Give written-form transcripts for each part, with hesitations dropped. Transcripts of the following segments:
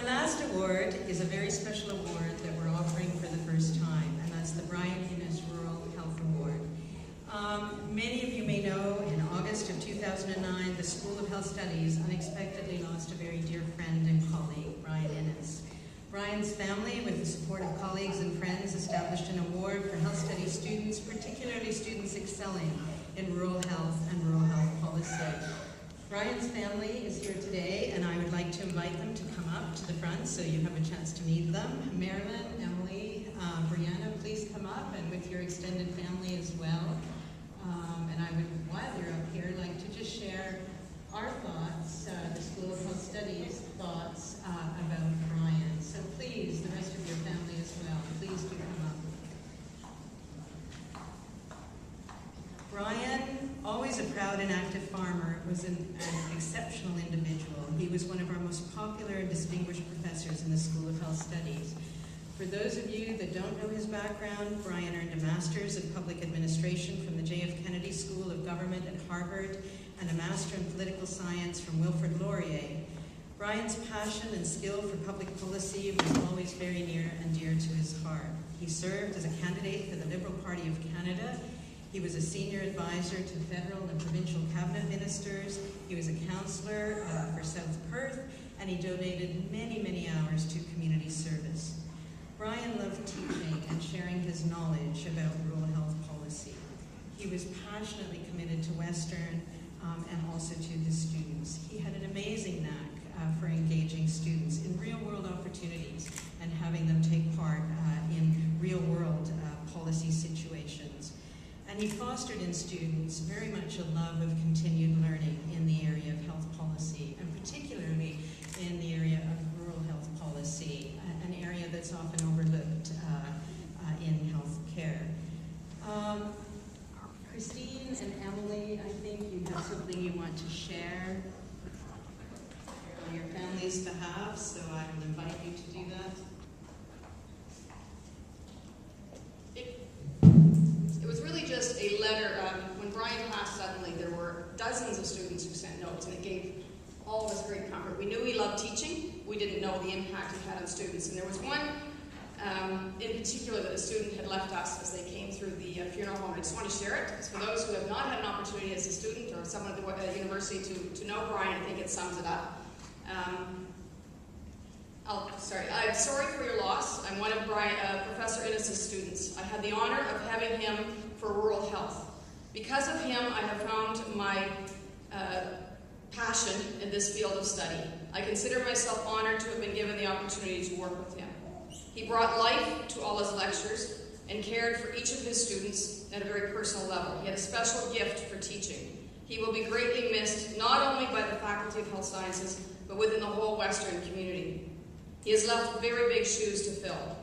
our last award is a very special award that we're offering for the first time, and that's the Brian Innes Rural Health Award. Many of you may know, in August of 2009, the School of Health Studies unexpectedly lost a very dear friend and colleague, Brian Innes. Brian's family, with the support of colleagues and friends, established an award for health studies students, particularly students excelling in rural health and rural health policy. Brian's family is here today, and I would like to invite them to come up to the front so you have a chance to meet them. Marilyn, Emily, Brianna, please come up, and with your extended family as well. And I would, while you're up here, like to just share our thoughts, the School of Health Studies thoughts about Brian. So please, the rest of your family as well, please do come up. Brian, always a proud and active farmer, was an exceptional individual. He was one of our most popular and distinguished professors in the School of Health Studies. For those of you that don't know his background, Brian earned a Master's in Public Administration from the J.F. Kennedy School of Government at Harvard and a Master in Political Science from Wilfrid Laurier. Brian's passion and skill for public policy was always very near and dear to his heart. He served as a candidate for the Liberal Party of Canada. He was a senior advisor to federal and provincial cabinet ministers. He was a councillor for South Perth, and he donated many, many hours to community service. Brian loved teaching and sharing his knowledge about rural health policy. He was passionately committed to Western and also to his students. He had an amazing knack for engaging students in real-world opportunities and having them take part in real-world policy situations. And he fostered in students very much a love of continued learning in the area of health policy, and particularly in the area of rural health policy, an area that's often overlooked in health care. Christine and Emily, I think you have something you want to share on your family's behalf, so I will invite you to do that. It was really just a letter. When Brian passed suddenly, there were dozens of students who sent notes, and it gave all of us great comfort. We knew he loved teaching. We didn't know the impact he had on students. And there was one in particular that a student had left us as they came through the funeral home. I just want to share it, because for those who have not had an opportunity as a student or someone at the university to know Brian, I think it sums it up. I'm sorry for your loss. I'm one of Professor Innes' students. I had the honor of having him for rural health. Because of him, I have found my passion in this field of study. I consider myself honored to have been given the opportunity to work with him. He brought life to all his lectures and cared for each of his students at a very personal level. He had a special gift for teaching. He will be greatly missed, not only by the Faculty of Health Sciences, but within the whole Western community. He has left very big shoes to fill.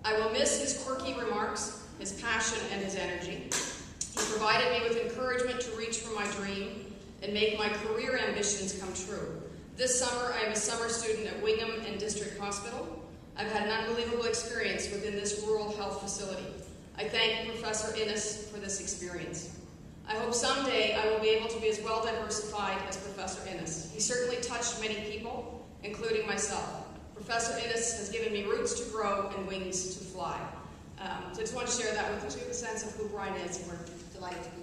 I will miss his quirky remarks, his passion, and his energy. He provided me with encouragement to reach for my dream and make my career ambitions come true. This summer, I am a summer student at Wingham and District Hospital. I've had an unbelievable experience within this rural health facility. I thank Professor Innes for this experience. I hope someday I will be able to be as well diversified as Professor Innes. He certainly touched many people, including myself. Professor Innes has given me roots to grow and wings to fly. So I just want to share that with you to give a sense of who Brian is, and we're delighted to be